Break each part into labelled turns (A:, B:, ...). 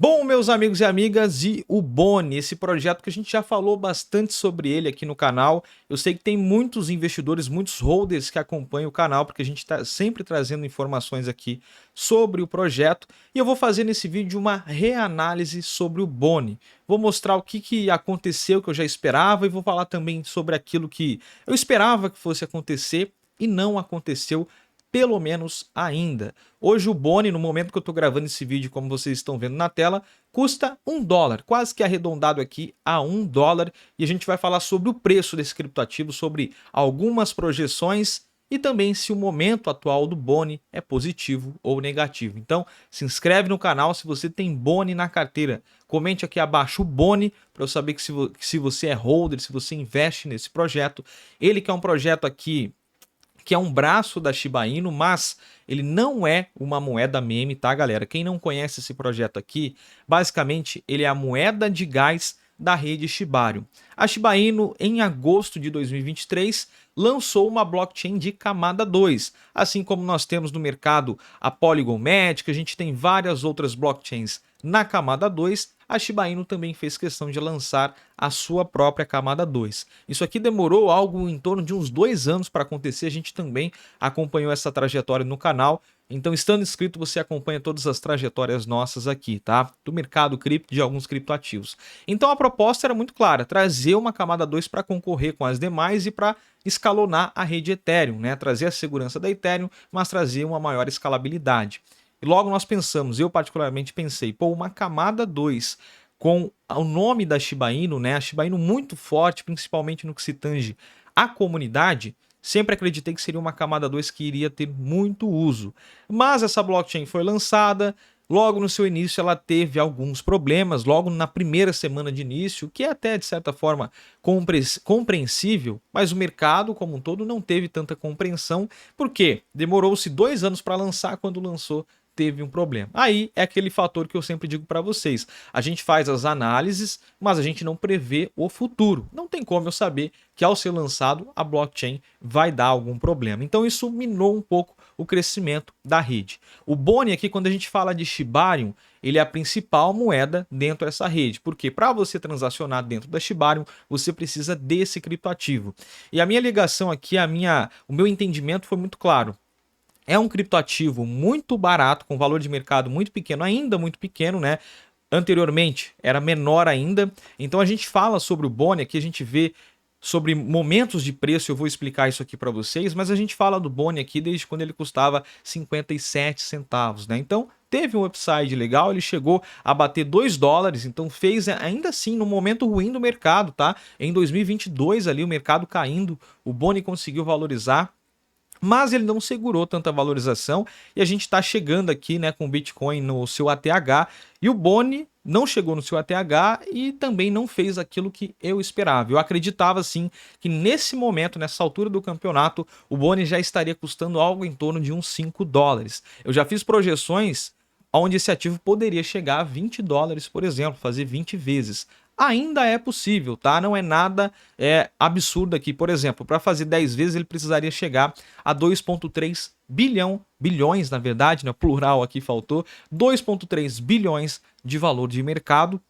A: Bom, meus amigos e amigas, e o Boni, esse projeto que a gente já falou bastante sobre ele aqui no canal. Eu sei que tem muitos investidores, muitos holders que acompanham o canal, porque a gente está sempre trazendo informações aqui sobre o projeto. E eu vou fazer nesse vídeo uma reanálise sobre o Boni. Vou mostrar o que aconteceu, que eu já esperava, e vou falar também sobre aquilo que eu esperava que fosse acontecer e não aconteceu, pelo menos ainda. Hoje o Boni, no momento que eu estou gravando esse vídeo, como vocês estão vendo na tela, custa $1, quase que arredondado aqui a $1. E a gente vai falar sobre o preço desse criptoativo, sobre algumas projeções e também se o momento atual do Boni é positivo ou negativo. Então se inscreve no canal se você tem Boni na carteira. Comente aqui abaixo o Boni para eu saber que se você é holder, se você investe nesse projeto. Ele que é um projeto aqui que é um braço da Shiba Inu, mas ele não é uma moeda meme, tá, galera? Quem não conhece esse projeto aqui, basicamente ele é a moeda de gás da rede Shibarium. A Shiba Inu, em agosto de 2023, lançou uma blockchain de camada 2, assim como nós temos no mercado a Polygon Matic, a gente tem várias outras blockchains na camada 2, a Shiba Inu também fez questão de lançar a sua própria camada 2. Isso aqui demorou algo em torno de uns 2 anos para acontecer, a gente também acompanhou essa trajetória no canal. Então, estando inscrito, você acompanha todas as trajetórias nossas aqui, tá? Do mercado cripto, de alguns criptoativos. Então, a proposta era muito clara, trazer uma camada 2 para concorrer com as demais e para escalonar a rede Ethereum, né? Trazer a segurança da Ethereum, mas trazer uma maior escalabilidade. E logo nós pensamos, eu particularmente pensei, pô, uma camada 2 com o nome da Shiba Inu, né? A Shiba Inu muito forte, principalmente no que se tange à comunidade. Sempre acreditei que seria uma camada 2 que iria ter muito uso. Mas essa blockchain foi lançada, logo no seu início ela teve alguns problemas, logo na primeira semana de início, que é até de certa forma compreensível, mas o mercado como um todo não teve tanta compreensão, porque demorou-se 2 anos para lançar, quando lançou teve um problema. Aí é aquele fator que eu sempre digo para vocês, a gente faz as análises, mas a gente não prevê o futuro. Não tem como eu saber que ao ser lançado a blockchain vai dar algum problema. Então isso minou um pouco o crescimento da rede. O Boni aqui, quando a gente fala de Shibarium, ele é a principal moeda dentro dessa rede, porque para você transacionar dentro da Shibarium, você precisa desse criptoativo. E a minha ligação aqui, o meu entendimento foi muito claro. É um criptoativo muito barato, com valor de mercado muito pequeno, ainda muito pequeno, né? Anteriormente era menor ainda. Então a gente fala sobre o Boni, aqui a gente vê sobre momentos de preço, eu vou explicar isso aqui para vocês, mas a gente fala do Boni aqui desde quando ele custava 57 centavos, né? Então teve um upside legal, ele chegou a bater $2, então fez ainda assim no momento ruim do mercado, tá? Em 2022 ali o mercado caindo, o Boni conseguiu valorizar, mas ele não segurou tanta valorização e a gente está chegando aqui, né, com o Bitcoin no seu ATH, e o Boni não chegou no seu ATH e também não fez aquilo que eu esperava. Eu acreditava sim que nesse momento, nessa altura do campeonato, o Boni já estaria custando algo em torno de uns $5. Eu já fiz projeções onde esse ativo poderia chegar a $20, por exemplo, fazer 20 vezes. Ainda é possível, tá? Não é nada absurdo aqui. Por exemplo, para fazer 10 vezes ele precisaria chegar a 2,3 bilhões, na verdade, né? Plural aqui faltou, 2,3 bilhões de valor de mercado.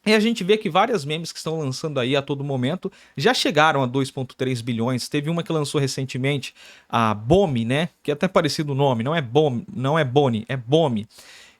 A: E a gente vê que várias memes que estão lançando aí a todo momento já chegaram a 2,3 bilhões. Teve uma que lançou recentemente, a Bomi, né? Que é até parecido o nome, não é Boni, é Bomi.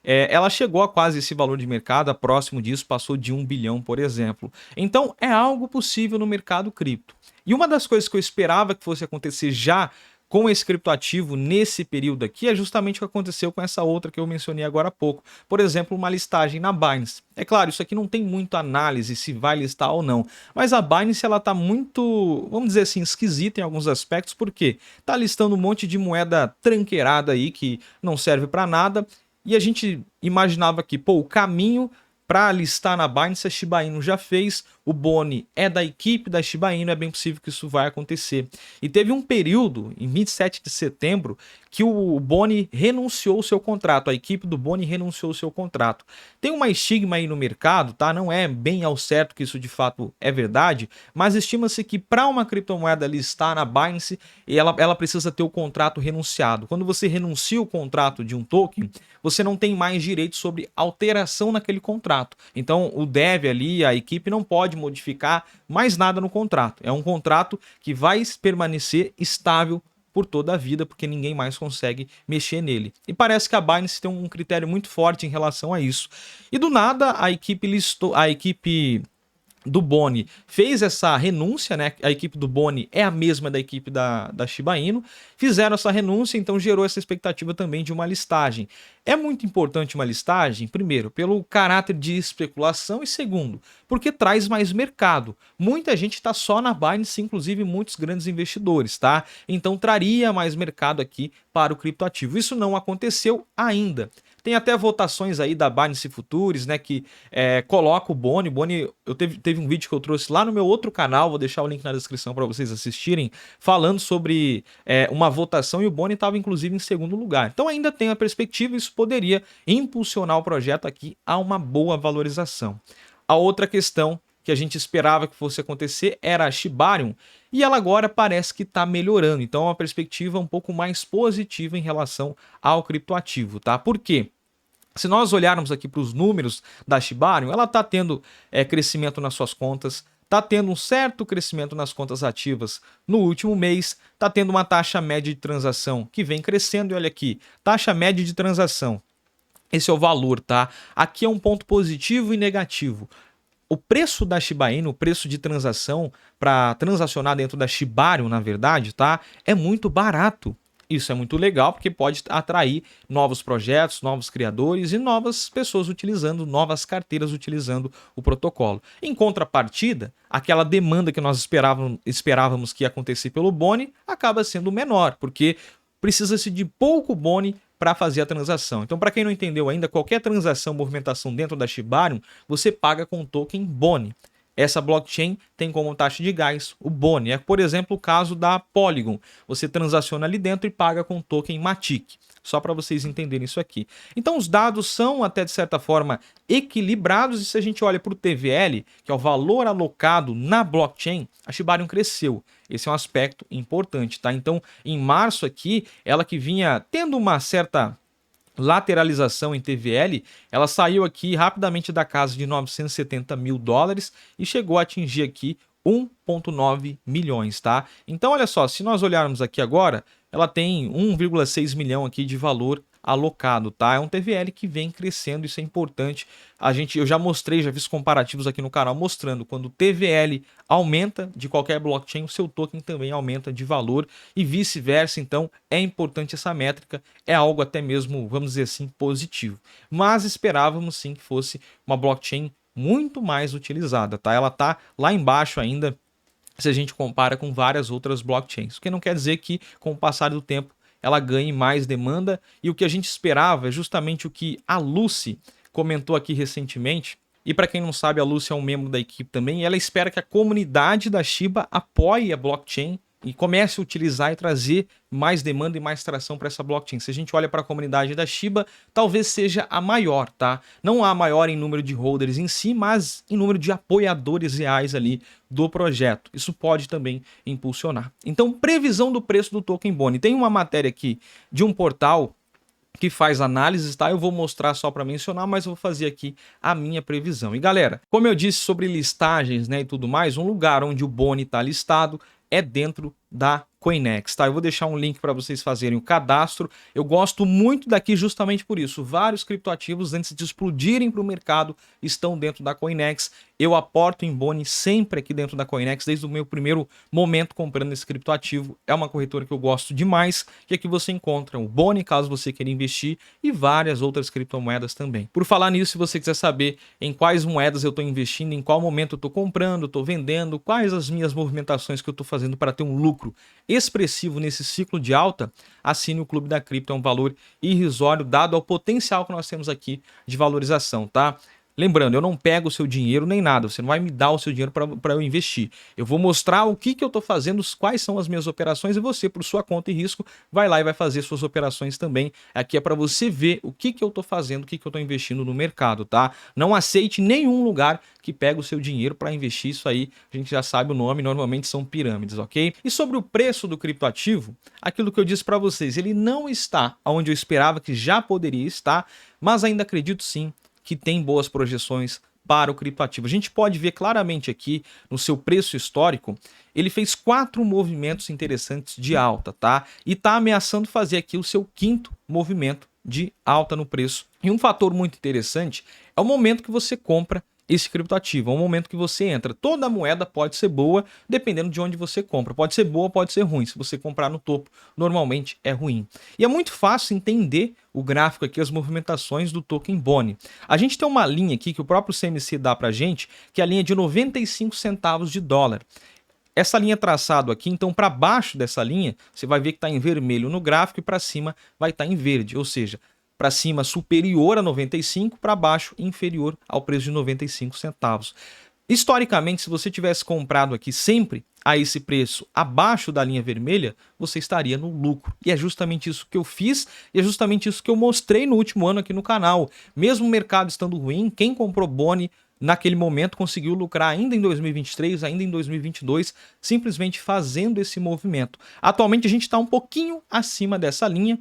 A: Ela chegou a quase esse valor de mercado, próximo disso, passou de 1 bilhão, por exemplo. Então é algo possível no mercado cripto. E uma das coisas que eu esperava que fosse acontecer já com esse criptoativo nesse período aqui é justamente o que aconteceu com essa outra que eu mencionei agora há pouco. Por exemplo, uma listagem na Binance. É claro, isso aqui não tem muita análise se vai listar ou não, mas a Binance ela tá muito, vamos dizer assim, esquisita em alguns aspectos, porque tá listando um monte de moeda tranqueirada aí que não serve para nada. E a gente imaginava que, pô, o caminho para listar na Binance a Shiba Inu já fez, o Boni é da equipe da Shiba Inu, é bem possível que isso vai acontecer. E teve um período, em 27 de setembro, que o Boni renunciou ao seu contrato, a equipe do Boni renunciou ao seu contrato. Tem uma estigma aí no mercado, tá? Não é bem ao certo que isso de fato é verdade, mas estima-se que para uma criptomoeda listar na Binance, ela precisa ter o contrato renunciado. Quando você renuncia o contrato de um token, você não tem mais direito sobre alteração naquele contrato. Então o dev ali, a equipe não pode modificar mais nada no contrato. É um contrato que vai permanecer estável por toda a vida, porque ninguém mais consegue mexer nele. E parece que a Binance tem um critério muito forte em relação a isso. E do nada a equipe do Boni fez essa renúncia, né? A equipe do Boni é a mesma da equipe da Shiba Inu, fizeram essa renúncia, então gerou essa expectativa também de uma listagem. É muito importante uma listagem, primeiro, pelo caráter de especulação e segundo, porque traz mais mercado. Muita gente está só na Binance, inclusive muitos grandes investidores, tá? Então traria mais mercado aqui para o criptoativo. Isso não aconteceu ainda. Tem até votações aí da Binance Futures, né, que coloca o Boni. Teve um vídeo que eu trouxe lá no meu outro canal, vou deixar o link na descrição para vocês assistirem, falando sobre uma votação e o Boni estava inclusive em segundo lugar. Então ainda tem a perspectiva, isso poderia impulsionar o projeto aqui a uma boa valorização. A outra questão que a gente esperava que fosse acontecer era a Shibarium, e ela agora parece que está melhorando. Então é uma perspectiva um pouco mais positiva em relação ao criptoativo, tá? Por quê? Se nós olharmos aqui para os números da Shibarium, ela está tendo crescimento nas suas contas, está tendo um certo crescimento nas contas ativas no último mês, está tendo uma taxa média de transação que vem crescendo, e olha aqui, taxa média de transação, esse é o valor, tá? Aqui é um ponto positivo e negativo. O preço da Shiba Inu, o preço de transação para transacionar dentro da Shibarium, na verdade, tá? É muito barato. Isso é muito legal porque pode atrair novos projetos, novos criadores e novas pessoas utilizando, novas carteiras utilizando o protocolo. Em contrapartida, aquela demanda que nós esperávamos que ia acontecer pelo Boni acaba sendo menor, porque precisa-se de pouco Boni para fazer a transação. Então, para quem não entendeu ainda, qualquer transação, movimentação dentro da Shibarium, você paga com o token Boni. Essa blockchain tem como taxa de gás o Boni. É, por exemplo, o caso da Polygon. Você transaciona ali dentro e paga com o token Matic. Só para vocês entenderem isso aqui. Então, os dados são, até de certa forma, equilibrados. E se a gente olha para o TVL, que é o valor alocado na blockchain, a Shibarium cresceu. Esse é um aspecto importante, tá? Então, em março aqui, ela que vinha tendo uma certa lateralização em TVL, ela saiu aqui rapidamente da casa de 970 mil dólares e chegou a atingir aqui 1,9 milhões, tá? Então, olha só, se nós olharmos aqui agora, ela tem 1,6 milhão aqui de valor alocado, tá? É um TVL que vem crescendo, isso é importante. Eu já mostrei, já fiz comparativos aqui no canal mostrando quando o TVL aumenta de qualquer blockchain, o seu token também aumenta de valor e vice-versa. Então é importante essa métrica, é algo até mesmo, vamos dizer assim, positivo. Mas esperávamos sim que fosse uma blockchain muito mais utilizada, tá? Ela tá lá embaixo ainda se a gente compara com várias outras blockchains, o que não quer dizer que com o passar do tempo ela ganhe mais demanda, e o que a gente esperava é justamente o que a Lucy comentou aqui recentemente. E para quem não sabe, a Lucy é um membro da equipe também, e ela espera que a comunidade da Shiba apoie a blockchain e comece a utilizar e trazer mais demanda e mais tração para essa blockchain. Se a gente olha para a comunidade da Shiba, talvez seja a maior, tá? Não a maior em número de holders em si, mas em número de apoiadores reais ali do projeto. Isso pode também impulsionar. Então, previsão do preço do token Boni. Tem uma matéria aqui de um portal que faz análises, tá? Eu vou mostrar só para mencionar, mas eu vou fazer aqui a minha previsão. E galera, como eu disse sobre listagens, né, e tudo mais, um lugar onde o Boni está listado é dentro da Coinex, tá? Eu vou deixar um link para vocês fazerem o cadastro. Eu gosto muito daqui justamente por isso. Vários criptoativos, antes de explodirem para o mercado, estão dentro da Coinex. Eu aporto em Boni sempre aqui dentro da Coinex, desde o meu primeiro momento comprando esse criptoativo. É uma corretora que eu gosto demais, que aqui você encontra o Boni, caso você queira investir, e várias outras criptomoedas também. Por falar nisso, se você quiser saber em quais moedas eu estou investindo, em qual momento eu estou comprando, estou vendendo, quais as minhas movimentações que eu estou fazendo para ter um lucro expressivo nesse ciclo de alta, assine o Clube da Cripto, é um valor irrisório dado ao potencial que nós temos aqui de valorização, tá? Lembrando, eu não pego o seu dinheiro nem nada, você não vai me dar o seu dinheiro para eu investir. Eu vou mostrar o que eu estou fazendo, quais são as minhas operações e você, por sua conta e risco, vai lá e vai fazer suas operações também. Aqui é para você ver o que eu estou fazendo, o que eu estou investindo no mercado, tá? Não aceite nenhum lugar que pega o seu dinheiro para investir, isso aí a gente já sabe o nome, normalmente são pirâmides, ok? E sobre o preço do criptoativo, aquilo que eu disse para vocês, ele não está onde eu esperava que já poderia estar, mas ainda acredito sim que tem boas projeções para o criptoativo. A gente pode ver claramente aqui no seu preço histórico, ele fez 4 movimentos interessantes de alta, tá? E está ameaçando fazer aqui o seu 5º movimento de alta no preço. E um fator muito interessante é o momento que você compra esse criptoativo, é um momento que você entra. Toda moeda pode ser boa, dependendo de onde você compra. Pode ser boa, pode ser ruim. Se você comprar no topo, normalmente é ruim. E é muito fácil entender o gráfico aqui, as movimentações do token Boni. A gente tem uma linha aqui que o próprio CMC dá pra gente, que é a linha de 95 centavos de dólar. Essa linha traçada aqui, então para baixo dessa linha, você vai ver que está em vermelho no gráfico e para cima vai estar em verde, ou seja, para cima superior a 95, para baixo inferior ao preço de 95 centavos. Historicamente, se você tivesse comprado aqui sempre a esse preço abaixo da linha vermelha, você estaria no lucro. E é justamente isso que eu fiz e é justamente isso que eu mostrei no último ano aqui no canal. Mesmo o mercado estando ruim, quem comprou Boni naquele momento conseguiu lucrar ainda em 2023, ainda em 2022, simplesmente fazendo esse movimento. Atualmente a gente está um pouquinho acima dessa linha,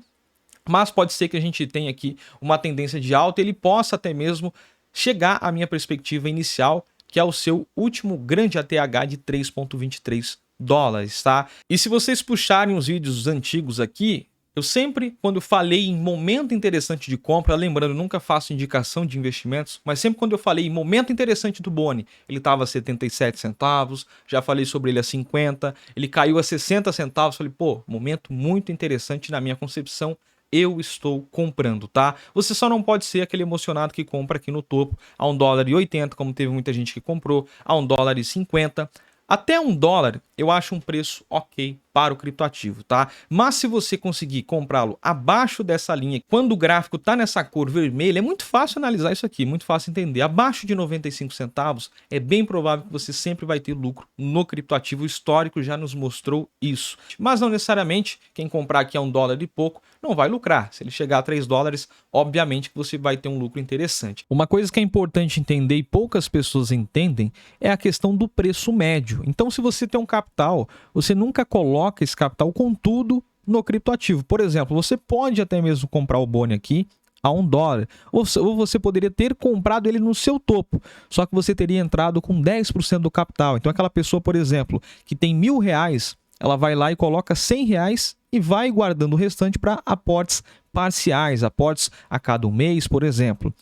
A: mas pode ser que a gente tenha aqui uma tendência de alta e ele possa até mesmo chegar à minha perspectiva inicial, que é o seu último grande ATH de 3,23 dólares, tá? E se vocês puxarem os vídeos antigos aqui, eu sempre, quando eu falei em momento interessante de compra, lembrando, eu nunca faço indicação de investimentos, mas sempre quando eu falei em momento interessante do Boni, ele estava a 77 centavos, já falei sobre ele a 50, ele caiu a 60 centavos, falei, pô, momento muito interessante na minha concepção, eu estou comprando, tá? Você só não pode ser aquele emocionado que compra aqui no topo a $1,80, como teve muita gente que comprou, a $1,50. Até $1 eu acho um preço ok para o criptoativo, tá? Mas se você conseguir comprá-lo abaixo dessa linha, quando o gráfico está nessa cor vermelha, é muito fácil analisar isso aqui, muito fácil entender. Abaixo de 95 centavos, é bem provável que você sempre vai ter lucro no criptoativo. O histórico já nos mostrou isso. Mas não necessariamente quem comprar aqui a $1 e pouco não vai lucrar. Se ele chegar a $3, obviamente que você vai ter um lucro interessante. Uma coisa que é importante entender e poucas pessoas entendem é a questão do preço médio. Então, se você tem um capital, você nunca coloca esse capital com tudo no criptoativo. Por exemplo, você pode até mesmo comprar o Boni aqui a $1, ou você poderia ter comprado ele no seu topo, só que você teria entrado com 10% do capital. Então aquela pessoa, por exemplo, que tem R$1.000, ela vai lá e coloca R$100 e vai guardando o restante para aportes parciais, aportes a cada um mês, por exemplo.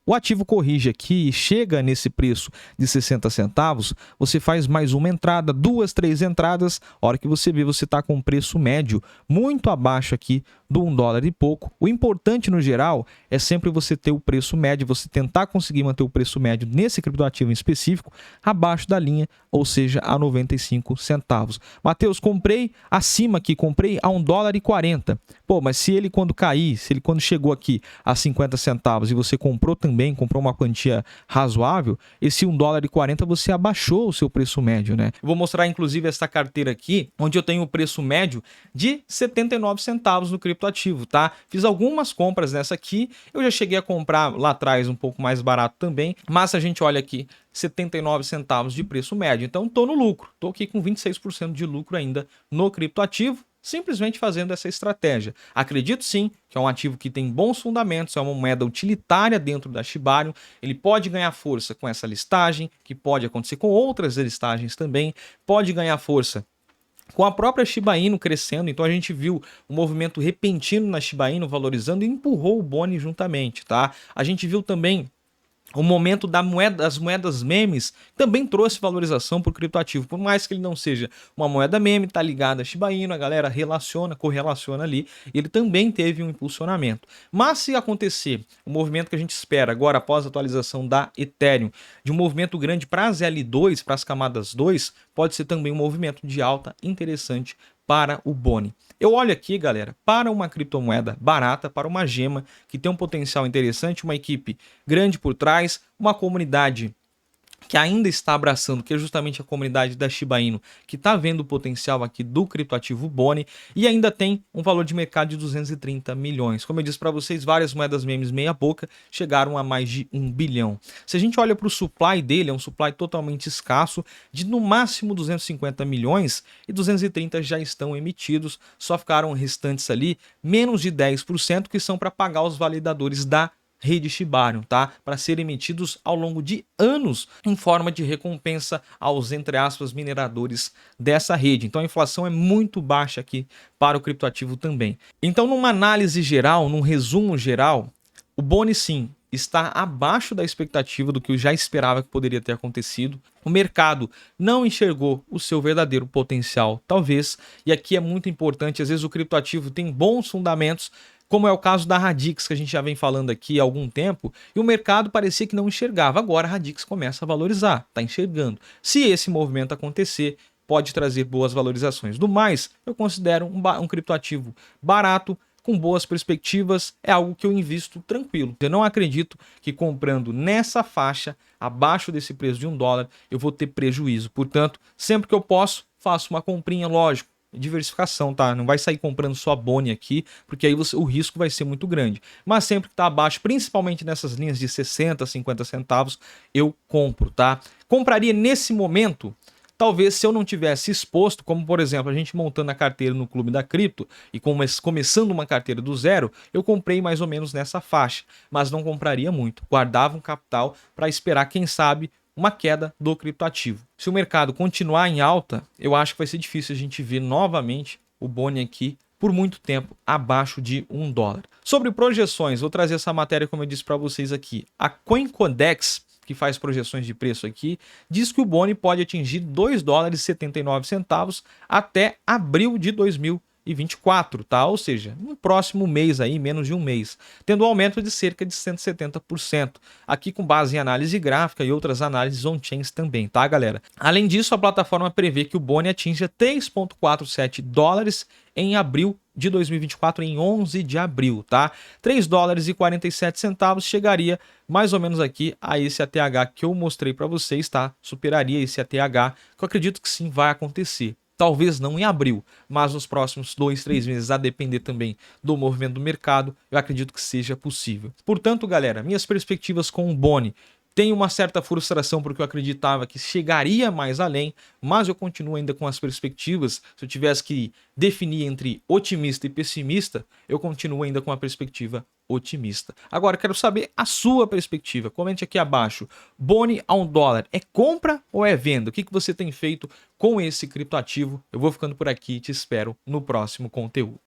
A: O ativo corrige aqui e chega nesse preço de 60 centavos, você faz mais uma entrada, 2, 3 entradas, a hora que você vê, você está com um preço médio muito abaixo aqui do $1 e pouco. O importante no geral é sempre você ter o preço médio, você tentar conseguir manter o preço médio nesse criptoativo em específico abaixo da linha, ou seja, a 95 centavos. Matheus, comprei acima aqui, comprei a $1,40. Pô, mas se ele quando cair, se ele quando chegou aqui a 50 centavos e você comprou também, comprou uma quantia razoável, esse $1,40 você abaixou o seu preço médio, né? Eu vou mostrar inclusive essa carteira aqui, onde eu tenho o preço médio de 79 centavos no criptoativo, tá? Fiz algumas compras nessa aqui, eu já cheguei a comprar lá atrás um pouco mais barato também, mas se a gente olha aqui, 79 centavos de preço médio, então estou no lucro, estou aqui com 26% de lucro ainda no criptoativo, simplesmente fazendo essa estratégia. Acredito sim que é um ativo que tem bons fundamentos, é uma moeda utilitária dentro da Shiba Inu, ele pode ganhar força com essa listagem, que pode acontecer com outras listagens também, pode ganhar força com a própria Shiba Inu crescendo, então a gente viu um movimento repentino na Shiba Inu valorizando e empurrou o Boni juntamente, tá? A gente viu também o momento das moedas memes também trouxe valorização para o criptoativo, por mais que ele não seja uma moeda meme, tá ligado a Shiba Inu, a galera correlaciona ali, ele também teve um impulsionamento. Mas se acontecer o movimento que a gente espera agora após a atualização da Ethereum, de um movimento grande para as L2, para as camadas 2, pode ser também um movimento de alta interessante para o Boni. Eu olho aqui, galera, para uma criptomoeda barata, para uma gema que tem um potencial interessante, uma equipe grande por trás, uma comunidade que ainda está abraçando, que é justamente a comunidade da Shiba Inu, que está vendo o potencial aqui do criptoativo Boni, e ainda tem um valor de mercado de 230 milhões. Como eu disse para vocês, várias moedas memes meia boca chegaram a mais de 1 bilhão. Se a gente olha para o supply dele, é um supply totalmente escasso, de no máximo 250 milhões, e 230 já estão emitidos, só ficaram restantes ali, menos de 10%, que são para pagar os validadores da rede Shibarium, tá? Para serem emitidos ao longo de anos em forma de recompensa aos, entre aspas, mineradores dessa rede. Então a inflação é muito baixa aqui para o criptoativo também. Então, numa análise geral, num resumo geral, o Boni sim está abaixo da expectativa do que eu já esperava que poderia ter acontecido. O mercado não enxergou o seu verdadeiro potencial, talvez, e aqui é muito importante, às vezes o criptoativo tem bons fundamentos, como é o caso da Radix, que a gente já vem falando aqui há algum tempo, e o mercado parecia que não enxergava. Agora a Radix começa a valorizar, está enxergando. Se esse movimento acontecer, pode trazer boas valorizações. Do mais, eu considero um criptoativo barato, com boas perspectivas, é algo que eu invisto tranquilo. Eu não acredito que comprando nessa faixa, abaixo desse preço de $1, eu vou ter prejuízo. Portanto, sempre que eu posso, faço uma comprinha, lógico. Diversificação, tá? Não vai sair comprando só Boni aqui, porque aí o risco vai ser muito grande. Mas sempre que tá abaixo, principalmente nessas linhas de 60, 50 centavos, eu compro, tá? Compraria nesse momento, talvez se eu não tivesse exposto, como por exemplo, a gente montando a carteira no Clube da Cripto e começando uma carteira do zero, eu comprei mais ou menos nessa faixa, mas não compraria muito. Guardava um capital para esperar, quem sabe, uma queda do criptoativo. Se o mercado continuar em alta, eu acho que vai ser difícil a gente ver novamente o Boni aqui por muito tempo abaixo de $1. Sobre projeções, vou trazer essa matéria como eu disse para vocês aqui. A CoinCodex, que faz projeções de preço aqui, diz que o Boni pode atingir $2,79 até abril de 2024, tá? Ou seja, no próximo mês aí, menos de um mês, tendo um aumento de cerca de 170%, aqui com base em análise gráfica e outras análises on-chains também, tá, galera? Além disso, a plataforma prevê que o Boni atinja $3,47 em abril de 2024, em 11 de abril, tá? $3,47 chegaria mais ou menos aqui a esse ATH que eu mostrei para vocês, tá? Superaria esse ATH, que eu acredito que sim vai acontecer. Talvez não em abril, mas nos próximos 2, 3 meses, a depender também do movimento do mercado, eu acredito que seja possível. Portanto, galera, minhas perspectivas com o Boni, tenho uma certa frustração porque eu acreditava que chegaria mais além, mas eu continuo ainda com as perspectivas. Se eu tivesse que definir entre otimista e pessimista, eu continuo ainda com a perspectiva otimista. Agora, quero saber a sua perspectiva. Comente aqui abaixo. Boni a $1 é compra ou é venda? O que você tem feito com esse criptoativo? Eu vou ficando por aqui e te espero no próximo conteúdo.